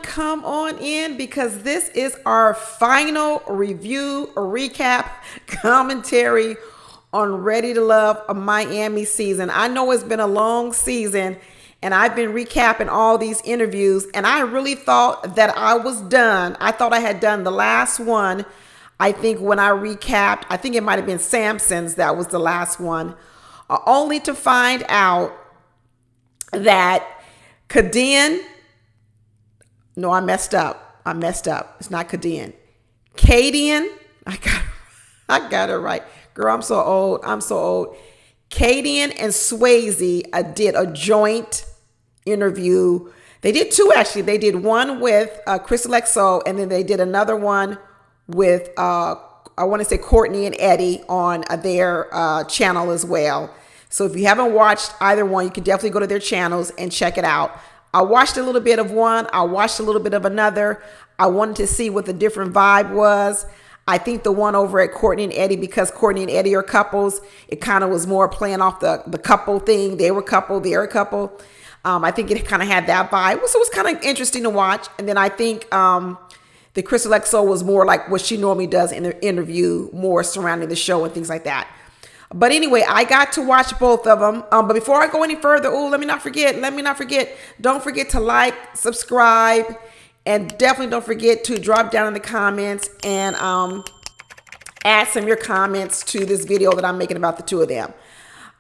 Come on in, because this is our final review, recap, commentary on Ready to Love a Miami season. I know it's been a long season and I've been recapping all these interviews, and I really thought that I was done. I thought I had done the last one. I think when I recapped, I think it might have been Samson's, that was the last one, only to find out that Kadian, no, I messed up. It's not Kadian. Cadian. I got it right. Girl, I'm so old. Cadian and Swayze did a joint interview. They did two, actually. They did one with Crystal XO, and then they did another one with, I want to say, Courtney and Eddie on their channel as well. So if you haven't watched either one, you can definitely go to their channels and check it out. I watched a little bit of one. I watched a little bit of another. I wanted to see what the different vibe was. I think the one over at Courtney and Eddie, because Courtney and Eddie are couples, it kind of was more playing off the couple thing. They were a couple. They're a couple. I think it kind of had that vibe. So it was kind of interesting to watch. And then I think the Crystal XO was more like what she normally does in the interview, more surrounding the show and things like that. But anyway, I got to watch both of them. But before I go any further, let me not forget. Don't forget to like, subscribe, and definitely don't forget to drop down in the comments and add some of your comments to this video that I'm making about the two of them.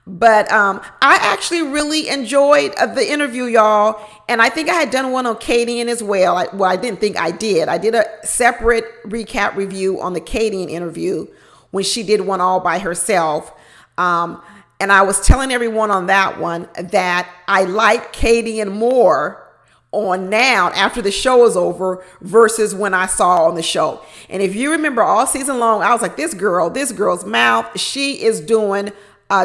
But I actually really enjoyed the interview, y'all. And I think I had done one on Cadian as well. I didn't think I did. I did a separate recap review on the Cadian interview when she did one all by herself. And I was telling everyone on that one that I like Cadian more on now after the show is over versus when I saw on the show. And if you remember all season long, I was like, this girl's mouth, she is doing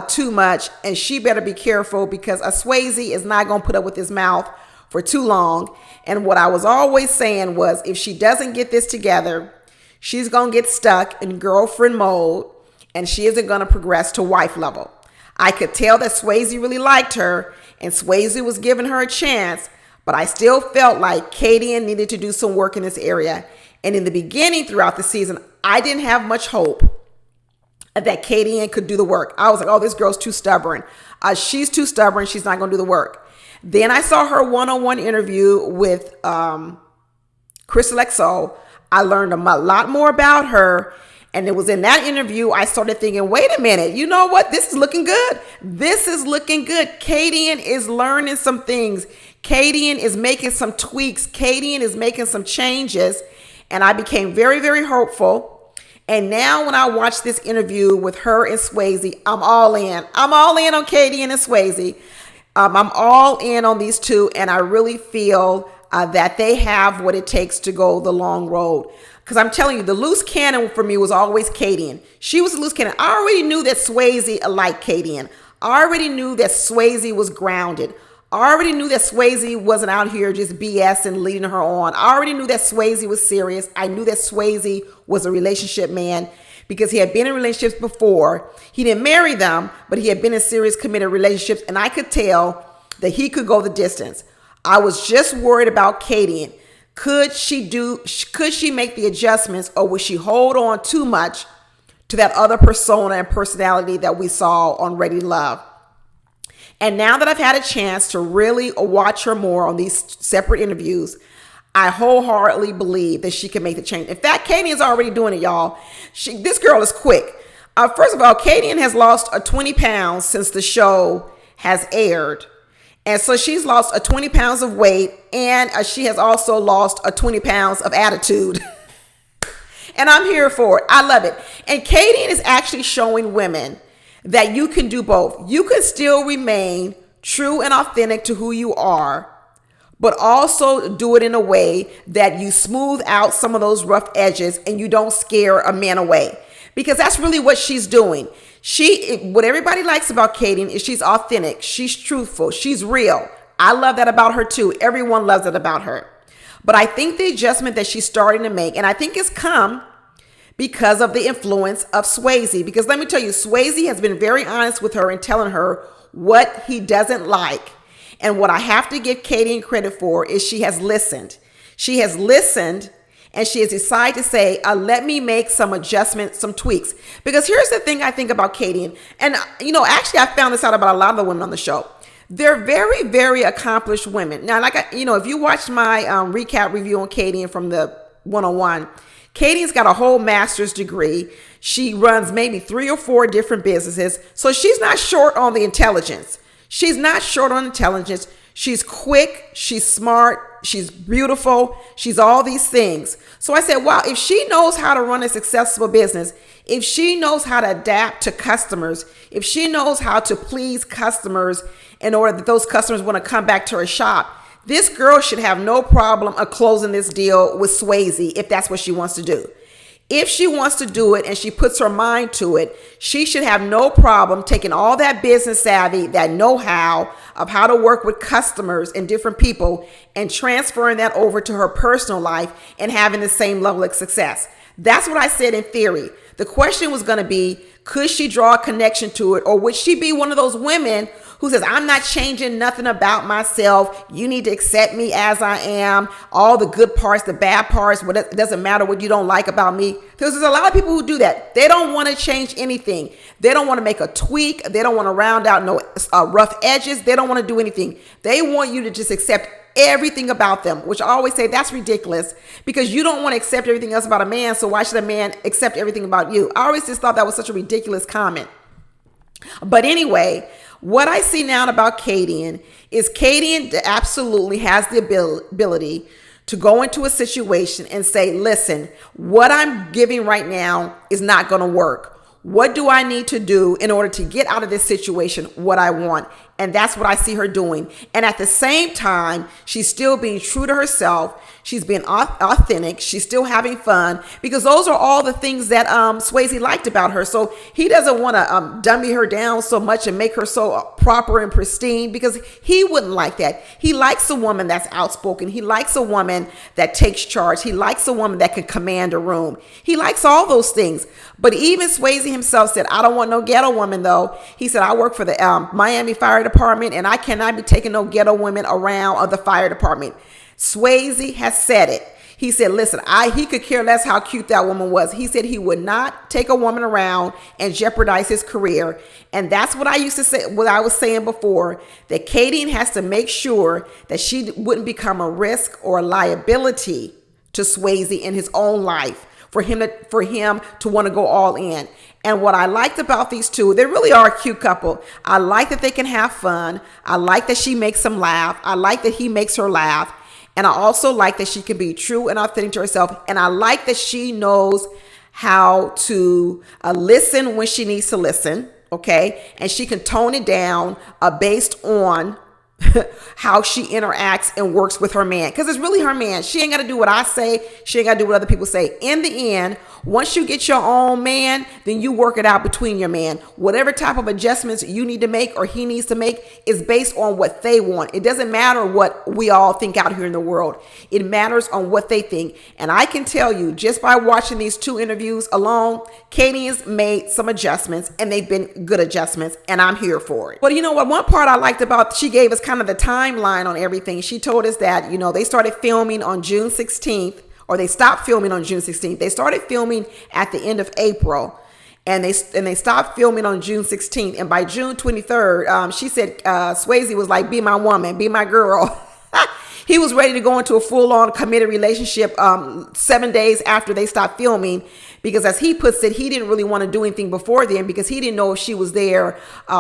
too much, and she better be careful, because a Swayze is not going to put up with his mouth for too long. And what I was always saying was, if she doesn't get this together, she's going to get stuck in girlfriend mode, and she isn't going to progress to wife level. I could tell that Swayze really liked her, and Swayze was giving her a chance, but I still felt like Kadian needed to do some work in this area. And in the beginning, throughout the season, I didn't have much hope that Kadian could do the work. I was like, oh, this girl's too stubborn. She's too stubborn. She's not going to do the work. Then I saw her one-on-one interview with Crystal XO. I learned a lot more about her. And it was in that interview I started thinking, wait a minute, you know what? This is looking good. This is looking good. Kadian is learning some things. Kadian is making some tweaks. Kadian is making some changes. And I became very, very hopeful. And now when I watch this interview with her and Swayze, I'm all in. I'm all in on Kadian and Swayze. I'm all in on these two. And I really feel that they have what it takes to go the long road. Because I'm telling you, the loose cannon for me was always Kadian. She was a loose cannon. I already knew that Swayze liked Kadian. I already knew that Swayze was grounded. I already knew that Swayze wasn't out here just BS and leading her on. I already knew that Swayze was serious. I knew that Swayze was a relationship man because he had been in relationships before. He didn't marry them, but he had been in serious committed relationships. And I could tell that he could go the distance. I was just worried about Kadian. Could she make the adjustments, or would she hold on too much to that other persona and personality that we saw on Ready to Love? And now that I've had a chance to really watch her more on these separate interviews, I wholeheartedly believe that she can make the change. In fact, Kadian is already doing it, y'all. This girl is quick. First of all, Kadian has lost 20 pounds since the show has aired. And so she's lost 20 pounds of weight, and she has also lost 20 pounds of attitude. And I'm here for it. I love it. And Kadian is actually showing women that you can do both. You can still remain true and authentic to who you are, but also do it in a way that you smooth out some of those rough edges and you don't scare a man away. Because that's really what she's doing. What everybody likes about Kadian is she's authentic, she's truthful, she's real. I love that about her too. Everyone loves it about her. But I think the adjustment that she's starting to make, and I think it's come because of the influence of Swayze. Because let me tell you, Swayze has been very honest with her and telling her what he doesn't like. And what I have to give Kadian credit for is she has listened. She has listened and she has decided to say, let me make some adjustments, some tweaks. Because here's the thing I think about Kadian. And, actually I found this out about a lot of the women on the show. They're very, very accomplished women. Now, if you watched my recap review on Kadian from the 101, Kadian's got a whole master's degree. She runs maybe 3 or 4 different businesses. So she's not short on the intelligence. She's not short on intelligence. She's quick. She's smart. She's beautiful. She's all these things. So I said, wow, if she knows how to run a successful business, if she knows how to adapt to customers, if she knows how to please customers in order that those customers want to come back to her shop, this girl should have no problem of closing this deal with Swayze if that's what she wants to do. If she wants to do it and she puts her mind to it, she should have no problem taking all that business savvy, that know-how of how to work with customers and different people and transferring that over to her personal life and having the same level of success. That's what I said in theory. The question was going to be, could she draw a connection to it, or would she be one of those women who says, I'm not changing nothing about myself. You need to accept me as I am. All the good parts, the bad parts, it doesn't matter what you don't like about me. Because there's a lot of people who do that. They don't want to change anything. They don't want to make a tweak. They don't want to round out no rough edges. They don't want to do anything. They want you to just accept everything about them, which I always say that's ridiculous, because you don't want to accept everything else about a man. So why should a man accept everything about you? I always just thought that was such a ridiculous comment. But anyway, what I see now about Kadian is Kadian absolutely has the ability to go into a situation and say, listen, what I'm giving right now is not going to work. What do I need to do in order to get out of this situation what I want? And that's what I see her doing. And at the same time, she's still being true to herself. She's being authentic. She's still having fun, because those are all the things that Swayze liked about her. So he doesn't want to dummy her down so much and make her so proper and pristine, because he wouldn't like that. He likes a woman that's outspoken. He likes a woman that takes charge. He likes a woman that can command a room. He likes all those things. But even Swayze himself said, I don't want no ghetto woman, though. He said, I work for the Miami Fire Department, and I cannot be taking no ghetto women around the fire department. Swayze has said it. He said, listen, he could care less how cute that woman was. He said he would not take a woman around and jeopardize his career. And that's what I used to say, what I was saying before, that Kadian has to make sure that she wouldn't become a risk or a liability to Swayze in his own life, for him to want to go all in. And what I liked about these two, they really are a cute couple. I like that they can have fun. I like that she makes them laugh. I like that he makes her laugh. And I also like that she can be true and authentic to herself. And I like that she knows how to listen when she needs to listen, okay? And she can tone it down based on how she interacts and works with her man, because it's really her man. She ain't got to do what I say. She ain't got to do what other people say. In the end, once you get your own man, then you work it out between your man. Whatever type of adjustments you need to make or he needs to make is based on what they want. It doesn't matter what we all think out here in the world. It matters on what they think. And I can tell you, just by watching these 2 interviews alone, Kadian's made some adjustments, and they've been good adjustments, and I'm here for it. But you know what? One part I liked about, she gave us kind of the timeline on everything. She told us that, they started filming on June 16th, or they stopped filming on June 16th. They started filming at the end of April, and they stopped filming on June 16th. And by June 23rd, she said Swayze was like, be my woman, be my girl. He was ready to go into a full-on committed relationship 7 days after they stopped filming, because as he puts it, he didn't really want to do anything before then, because he didn't know if she was there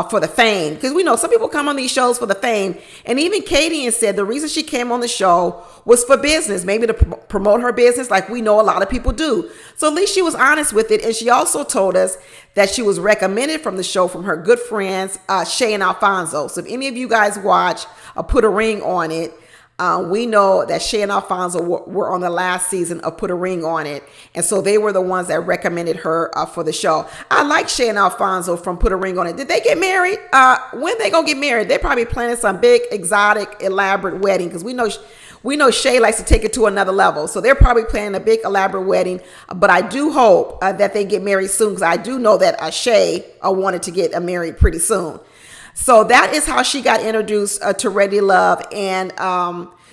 for the fame. Because we know some people come on these shows for the fame. And even Kadian said the reason she came on the show was for business, maybe to promote her business, like we know a lot of people do. So at least she was honest with it. And she also told us that she was recommended from the show from her good friends, Shay and Alfonso. So if any of you guys watch Put a Ring on It, We know that Shay and Alfonso were on the last season of Put a Ring on It. And so they were the ones that recommended her for the show. I like Shay and Alfonso from Put a Ring on It. Did they get married? When they gonna get married? They're probably planning some big, exotic, elaborate wedding, because we know Shay likes to take it to another level. So they're probably planning a big, elaborate wedding. But I do hope that they get married soon, because I do know that Shay wanted to get married pretty soon. So that is how she got introduced to Ready to Love. And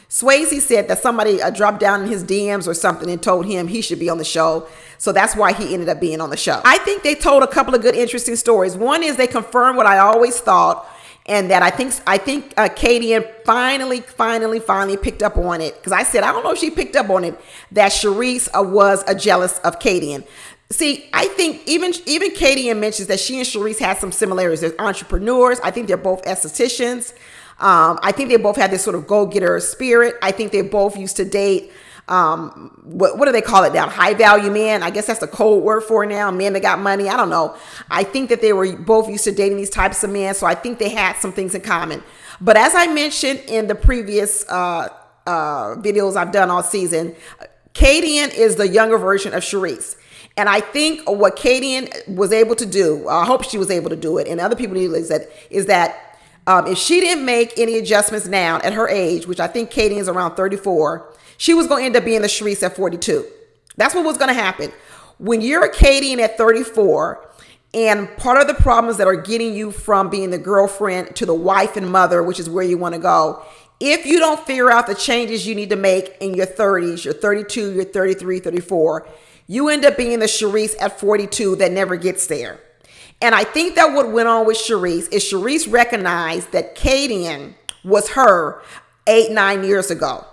Swayze said that somebody dropped down in his DMs or something and told him he should be on the show. So that's why he ended up being on the show. I think they told a couple of good, interesting stories. One is they confirmed what I always thought, and that I think Kadian finally picked up on it. Because I said, I don't know if she picked up on it, that Charisse was jealous of Kadian. See, I think even Kadian mentions that she and Charisse had some similarities. They're entrepreneurs. I think they're both estheticians. I think they both had this sort of go-getter spirit. I think they both used to date, what do they call it now? High value men. I guess that's the code word for it now. Men that got money. I don't know. I think that they were both used to dating these types of men. So I think they had some things in common. But as I mentioned in the previous videos I've done all season, Cadian is the younger version of Charisse. And I think what Cadian was able to do, I hope she was able to do it, and other people need to is that if she didn't make any adjustments now at her age, which I think Cadian is around 34, she was going to end up being the Charisse at 42. That's what was going to happen. When you're a Cadian at 34, and part of the problems that are getting you from being the girlfriend to the wife and mother, which is where you want to go, if you don't figure out the changes you need to make in your 30s, you're 32, you're 33, 34, you end up being the Charisse at 42 that never gets there. And I think that what went on with Charisse is Charisse recognized that Cadian was her 8-9 years ago.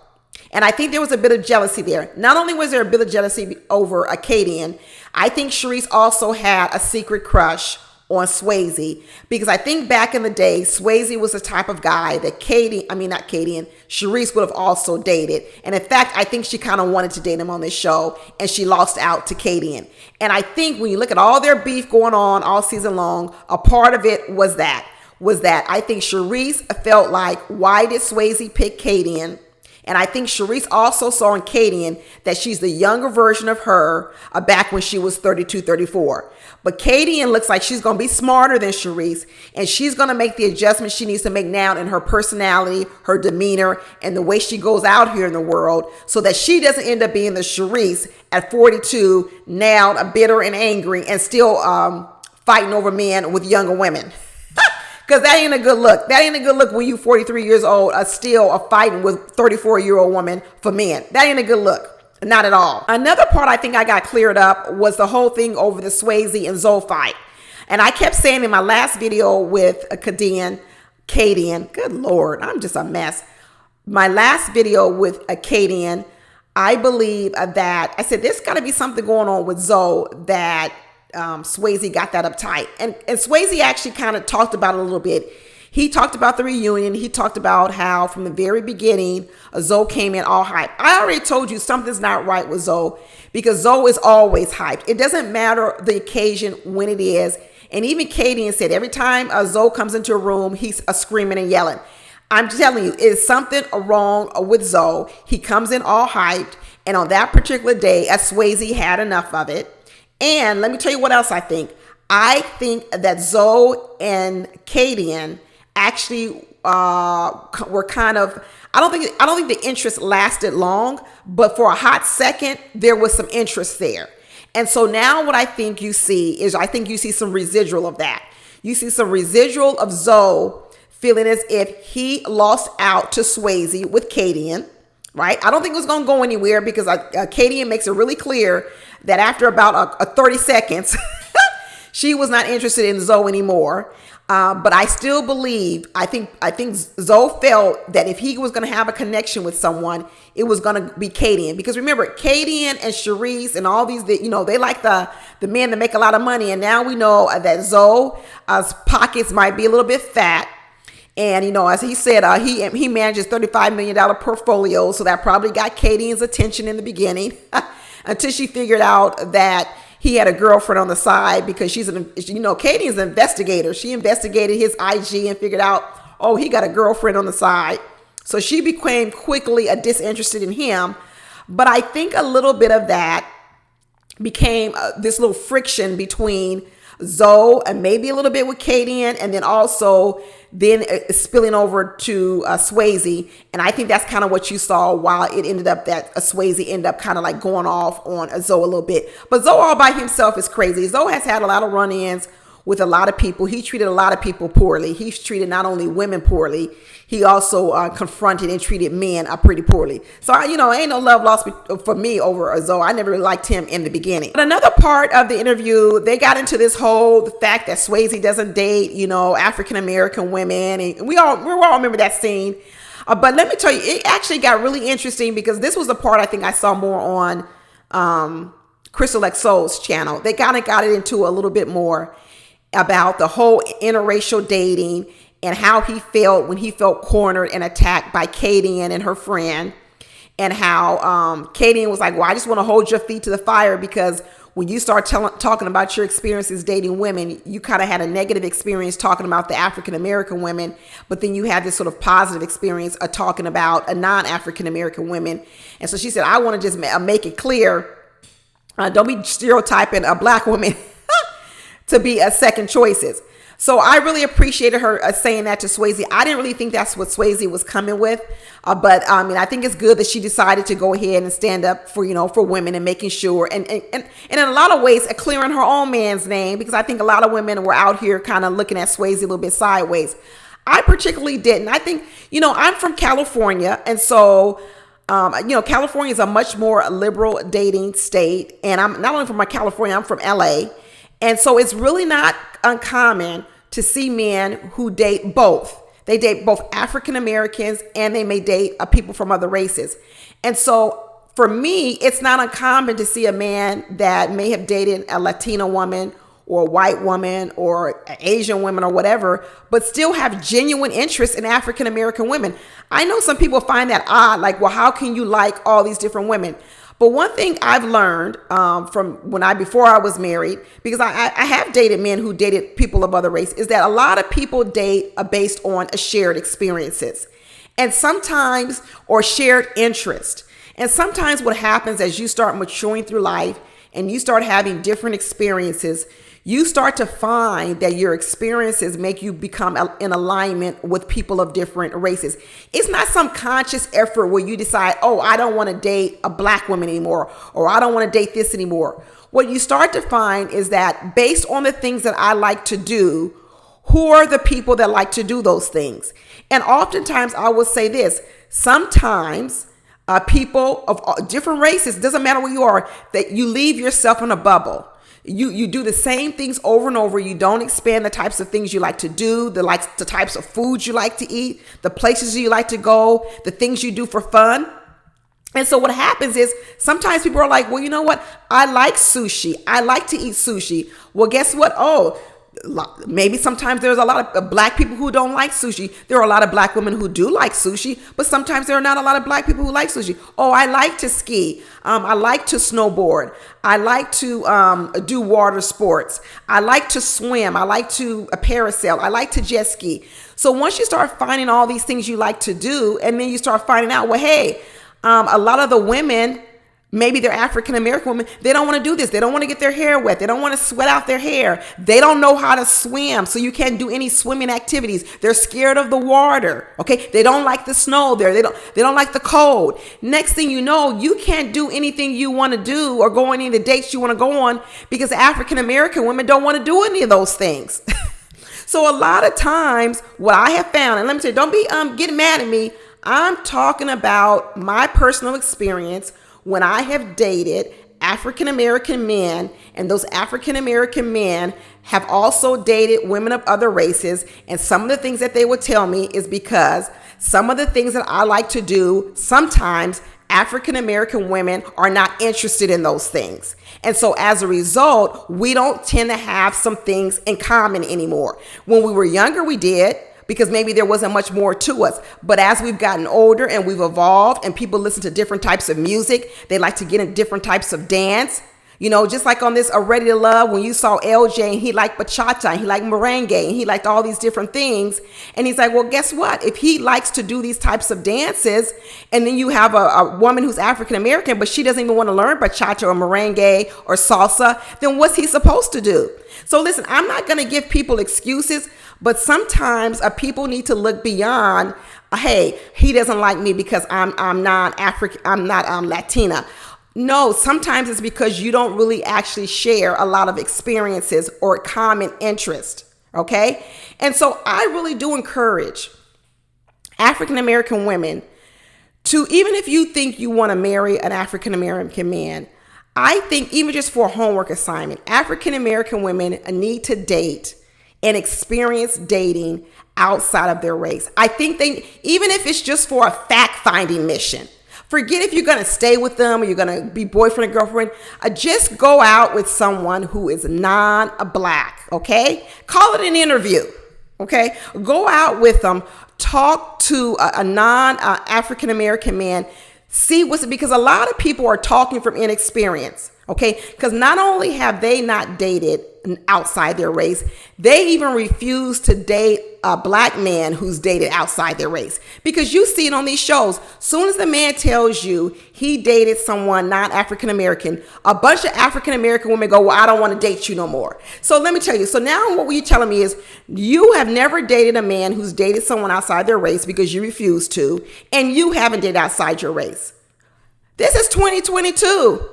And I think there was a bit of jealousy there. Not only was there a bit of jealousy over a Cadian, I think Charisse also had a secret crush on Swayze, because I think back in the day, Swayze was the type of guy that Charisse would have also dated. And in fact, I think she kind of wanted to date him on this show, and she lost out to Cadian. And I think when you look at all their beef going on all season long, a part of it was that I think Charisse felt like, why did Swayze pick Cadian? And I think Charisse also saw in Cadian that she's the younger version of her back when she was 32, 34. But Cadian looks like she's going to be smarter than Charisse, and she's going to make the adjustments she needs to make now in her personality, her demeanor, and the way she goes out here in the world, so that she doesn't end up being the Charisse at 42, now bitter and angry and still fighting over men with younger women. Because that ain't a good look. That ain't a good look when you 43 years old, still fighting with 34-year-old woman for men. That ain't a good look. Not at all. Another part I think I got cleared up was the whole thing over the Swayze and Zoe fight. And I kept saying in my last video with Kadian, good Lord, I'm just a mess. My last video with Cadian, I believe that I said there's got to be something going on with Zoe that Swayze got that uptight. And Swayze actually kind of talked about it a little bit. He talked about the reunion. He talked about how from the very beginning, Zoe came in all hyped. I already told you something's not right with Zoe, because Zoe is always hyped. It doesn't matter the occasion when it is. And even Cadian said every time Zoe comes into a room, he's screaming and yelling. I'm telling you, it's something wrong with Zoe. He comes in all hyped. And on that particular day, Swayze had enough of it. And let me tell you what else I think. I think that Zoe and Cadian actually were kind of, I don't think the interest lasted long, but for a hot second, there was some interest there. And so now what I think you see is, I think you see some residual of that. You see some residual of Zoe feeling as if he lost out to Swayze with Cadian, right? I don't think it was going to go anywhere, because Cadian makes it really clear that after about 30 seconds, she was not interested in Zoe anymore. But I still believe, I think Zoe felt that if he was going to have a connection with someone, it was going to be Cadian. Because remember, Cadian and Charisse and all these, they like the men that make a lot of money. And now we know that Zoe's pockets might be a little bit fat. And, as he said, he manages $35 million portfolio. So that probably got Cadian's attention in the beginning until she figured out that he had a girlfriend on the side, because Cadian's an investigator. She investigated his IG and figured out, oh, he got a girlfriend on the side. So she became quickly disinterested in him. But I think a little bit of that became this little friction between Zoe and maybe a little bit with Kadian, and then also spilling over to Swayze. And I think that's kind of what you saw while it ended up that Swayze ended up kind of like going off on Zoe a little bit. But Zoe all by himself is crazy. Zoe has had a lot of run-ins with a lot of people. He treated a lot of people poorly. He's treated not only women poorly, he also confronted and treated men pretty poorly. So, ain't no love lost for me over Zoe. I never really liked him in the beginning. But another part of the interview, they got into this whole fact that Swayze doesn't date, African-American women. And we all remember that scene. But let me tell you, it actually got really interesting because this was the part I think I saw more on Crystal XO's channel. They kind of got it into a little bit more about the whole interracial dating and how he felt when he felt cornered and attacked by Kadian and her friend, and how Kadian was like, well, I just want to hold your feet to the fire because when you start talking about your experiences dating women, you kind of had a negative experience talking about the African-American women, but then you had this sort of positive experience of talking about a non-African-American women. And so she said, I want to just make it clear, don't be stereotyping a black woman to be a second choices. So I really appreciated her saying that to Swayze. I didn't really think that's what Swayze was coming with. But I think it's good that she decided to go ahead and stand up for, for women and making sure and in a lot of ways clearing her own man's name, because I think a lot of women were out here kind of looking at Swayze a little bit sideways. I particularly didn't. I think, I'm from California. And so, California is a much more liberal dating state. And I'm not only from California, I'm from LA. And so it's really not uncommon to see men who date both. They date both African Americans and they may date people from other races. And so for me, it's not uncommon to see a man that may have dated a Latina woman or a white woman or an Asian woman or whatever, but still have genuine interest in African American women. I know some people find that odd, like, well, how can you like all these different women? But one thing I've learned from before I was married, because I have dated men who dated people of other race, is that a lot of people date based on a shared experiences and sometimes or shared interest. And sometimes what happens as you start maturing through life and you start having different experiences, you start to find that your experiences make you become in alignment with people of different races. It's not some conscious effort where you decide, oh, I don't want to date a black woman anymore, or I don't want to date this anymore. What you start to find is that based on the things that I like to do, who are the people that like to do those things? And oftentimes I will say this, sometimes people of different races, doesn't matter where you are, that you leave yourself in a bubble. You do the same things over and over. You don't expand the types of things you like to do, the types of foods you like to eat, the places you like to go, the things you do for fun. And so what happens is sometimes people are like, well, you know what? I like sushi. I like to eat sushi. Well, guess what? Oh, maybe sometimes there's a lot of black people who don't like sushi. There are a lot of black women who do like sushi, but sometimes there are not a lot of black people who like sushi. Oh, I like to ski. I like to snowboard. I like to do water sports. I like to swim. I like to parasail. I like to jet ski. So once you start finding all these things you like to do, and then you start finding out, well, hey, a lot of the women, maybe they're African-American women, they don't want to do this. They don't want to get their hair wet. They don't want to sweat out their hair. They don't know how to swim, so you can't do any swimming activities. They're scared of the water, okay? They don't like the snow there. They don't like the cold. Next thing you know, you can't do anything you want to do or go on any of the dates you want to go on because African-American women don't want to do any of those things. So a lot of times what I have found, and let me say, don't be getting mad at me. I'm talking about my personal experience when I have dated African-American men, and those African-American men have also dated women of other races. And some of the things that they would tell me is because some of the things that I like to do, sometimes African-American women are not interested in those things. And so as a result, we don't tend to have some things in common anymore. When we were younger, we did, because maybe there wasn't much more to us. But as we've gotten older and we've evolved and people listen to different types of music, they like to get in different types of dance. You know, just like on this Ready to Love, when you saw LJ and he liked bachata and he liked merengue and he liked all these different things. And he's like, well, guess what? If he likes to do these types of dances, and then you have a woman who's African American, but she doesn't even want to learn bachata or merengue or salsa, then what's he supposed to do? So listen, I'm not going to give people excuses, but sometimes people need to look beyond, hey, he doesn't like me because I'm not African, I'm not Latina. No, sometimes it's because you don't really actually share a lot of experiences or common interest. Okay. And so I really do encourage African American women to, even if you think you want to marry an African American man, I think even just for a homework assignment, African American women need to date and experience dating outside of their race. I think even if it's just for a fact-finding mission, forget if you're going to stay with them or you're going to be boyfriend and girlfriend. Just go out with someone who is non-black, okay? Call it an interview, okay? Go out with them. Talk to a non-African American man. See because a lot of people are talking from inexperience, okay? Because not only have they not dated outside their race, they even refuse to date a black man who's dated outside their race. Because you see it on these shows. Soon as the man tells you he dated someone not African American, a bunch of African American women go, well, I don't want to date you no more. So let me tell you. So now what you're telling me is you have never dated a man who's dated someone outside their race because you refuse to, and you haven't dated outside your race. This is 2022.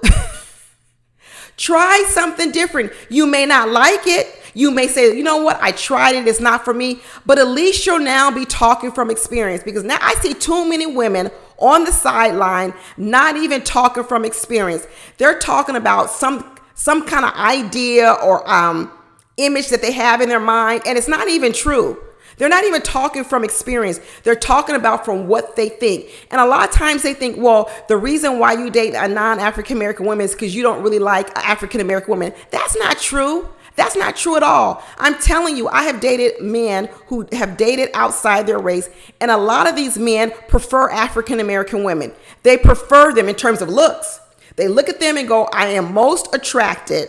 Try something different. You may not like it. You may say, you know what? I tried it. It's not for me. But at least you'll now be talking from experience, because now I see too many women on the sideline not even talking from experience. They're talking about some kind of idea or image that they have in their mind, and it's not even true. They're not even talking from experience. They're talking about from what they think. And a lot of times they think, well, the reason why you date a non-African American woman is because you don't really like African American women. That's not true. That's not true at all. I'm telling you, I have dated men who have dated outside their race, and a lot of these men prefer African American women. They prefer them in terms of looks. They look at them and go, I am most attracted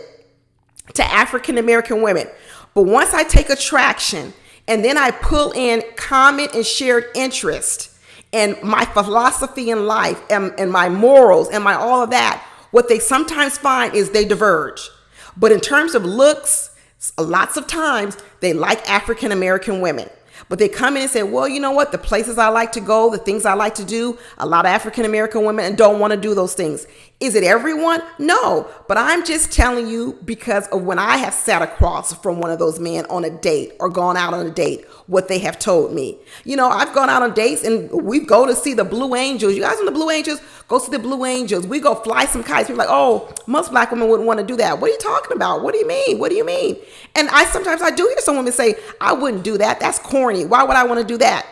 to African American women. But once I take attraction, and then I pull in common and shared interest and my philosophy in life and my morals and my all of that, what they sometimes find is they diverge. But in terms of looks, lots of times they like African American women. But they come in and say, well, you know what? The places I like to go, the things I like to do, a lot of African American women don't want to do those things. Is it everyone? No. But I'm just telling you because of when I have sat across from one of those men on a date or gone out on a date, what they have told me. You know, I've gone out on dates and we go to see the Blue Angels. You guys on the Blue Angels? Go see the Blue Angels. We go fly some kites. People are like, oh, most black women wouldn't want to do that. What are you talking about? What do you mean? What do you mean? And sometimes I do hear some women say, I wouldn't do that. That's corny. Why would I want to do that?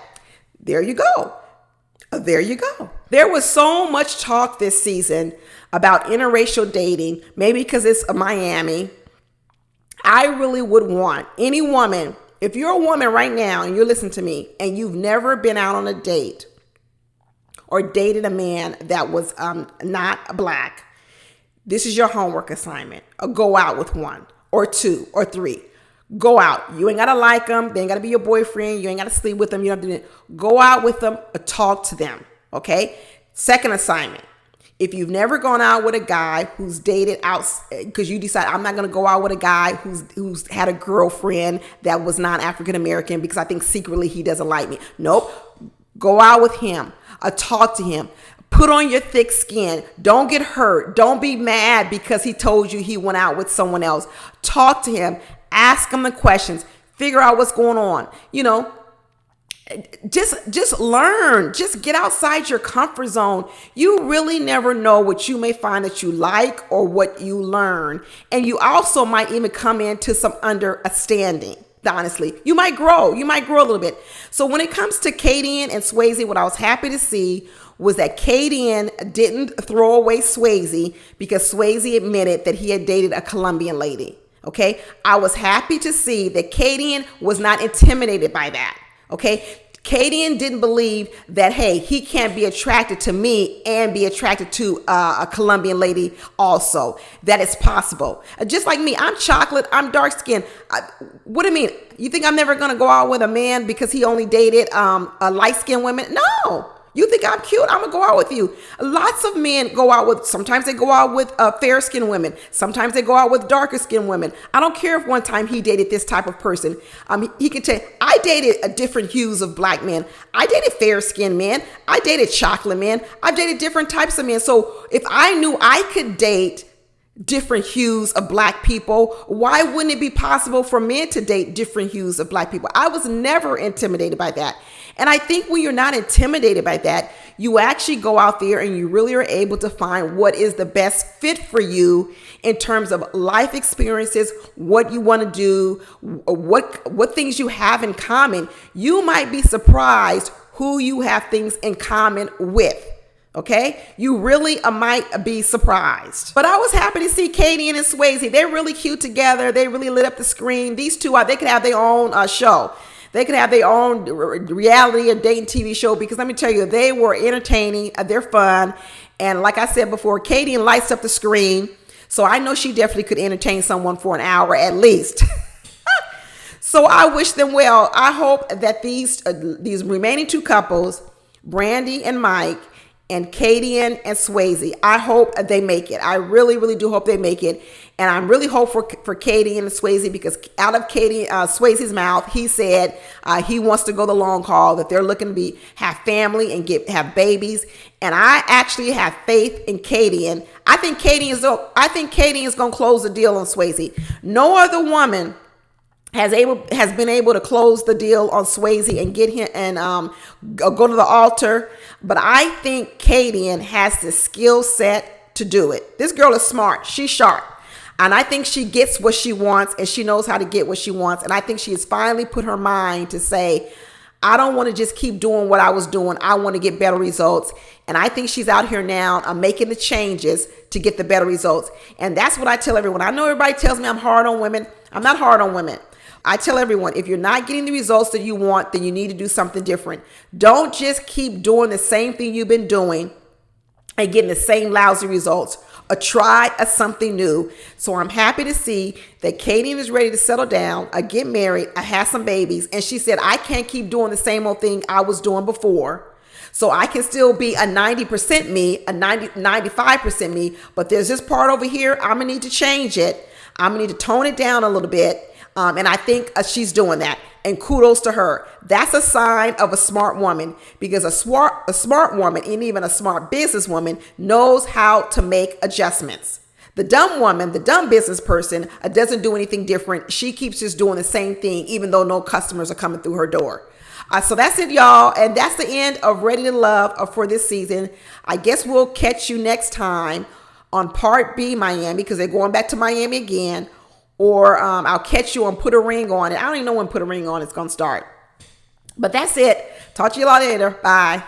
There you go. There you go. There was so much talk this season about interracial dating, maybe because it's Miami. I really would want any woman, if you're a woman right now and you're listening to me and you've never been out on a date or dated a man that was not black, this is your homework assignment. Go out with one or two or three. Go out. You ain't got to like them. They ain't got to be your boyfriend. You ain't got to sleep with them. You don't have to do it. Go out with them or talk to them. Okay. Second assignment. If you've never gone out with a guy who's dated out because you decide I'm not going to go out with a guy who's had a girlfriend that was not African American because I think secretly he doesn't like me. Nope. Go out with him. Talk to him. Put on your thick skin. Don't get hurt. Don't be mad because he told you he went out with someone else. Talk to him. Ask him the questions. Figure out what's going on. You know, just learn. Just get outside your comfort zone. You really never know what you may find that you like or what you learn. And you also might even come into some understanding. Honestly, you might grow. You might grow a little bit. So when it comes to Cadian and Swayze, what I was happy to see was that Kadian didn't throw away Swayze because Swayze admitted that he had dated a Colombian lady. Okay. I was happy to see that Kadian was not intimidated by that. Okay. Kadian didn't believe that, hey, he can't be attracted to me and be attracted to a Colombian lady also. That it's possible. Just like me, I'm chocolate, I'm dark skinned. What do you mean? You think I'm never going to go out with a man because he only dated light skinned women? No. You think I'm cute? I'm going to go out with you. Lots of men go out with, sometimes they go out with fair skinned women. Sometimes they go out with darker skinned women. I don't care if one time he dated this type of person. He can tell, I dated a different hues of black men. I dated fair skinned men. I dated chocolate men. I've dated different types of men. So if I knew I could date different hues of black people, why wouldn't it be possible for men to date different hues of black people? I was never intimidated by that. And I think when you're not intimidated by that, you actually go out there and you really are able to find what is the best fit for you in terms of life experiences, what you want to do, what things you have in common. You might be surprised who you have things in common with. Okay, you really might be surprised. But I was happy to see Cadian and Swayze. They're really cute together. They really lit up the screen. These two, they could have their own show. They could have their own reality or dating TV show, because let me tell you, they were entertaining. They're fun. And like I said before, Cadian lights up the screen. So I know she definitely could entertain someone for an hour at least. So I wish them well. I hope that these remaining two couples, Brandy and Mike, and Kadian and Swayze, I hope they make it. I really, really do hope they make it. And I'm really hopeful for Kadian and Swayze, because out of Swayze's mouth, he said he wants to go the long haul, that they're looking to have family and have babies. And I actually have faith in Kadian. I think Kadian is going to close the deal on Swayze. No other woman has been able to close the deal on Swayze and get him and go to the altar. But I think Kadian has the skill set to do it. This girl is smart. She's sharp. And I think she gets what she wants, and she knows how to get what she wants. And I think she has finally put her mind to say, I don't want to just keep doing what I was doing. I want to get better results. And I think she's out here now making the changes to get the better results. And that's what I tell everyone. I know everybody tells me I'm hard on women. I'm not hard on women. I tell everyone, if you're not getting the results that you want, then you need to do something different. Don't just keep doing the same thing you've been doing and getting the same lousy results. Or try something new. So I'm happy to see that Kadian is ready to settle down, get married, have some babies. And she said, I can't keep doing the same old thing I was doing before. So I can still be a 90% me, a 95% me. But there's this part over here, I'm going to need to change it. I'm going to need to tone it down a little bit. And I think she's doing that. And kudos to her. That's a sign of a smart woman, because a smart woman, and even a smart businesswoman, knows how to make adjustments. The dumb woman, the dumb business person, doesn't do anything different. She keeps just doing the same thing, even though no customers are coming through her door. So that's it, y'all. And that's the end of Ready to Love for this season. I guess we'll catch you next time on part B, Miami, because they're going back to Miami again. Or I'll catch you on Put a Ring On It. I don't even know when Put a Ring On It's going to start. But that's it. Talk to you all later. Bye.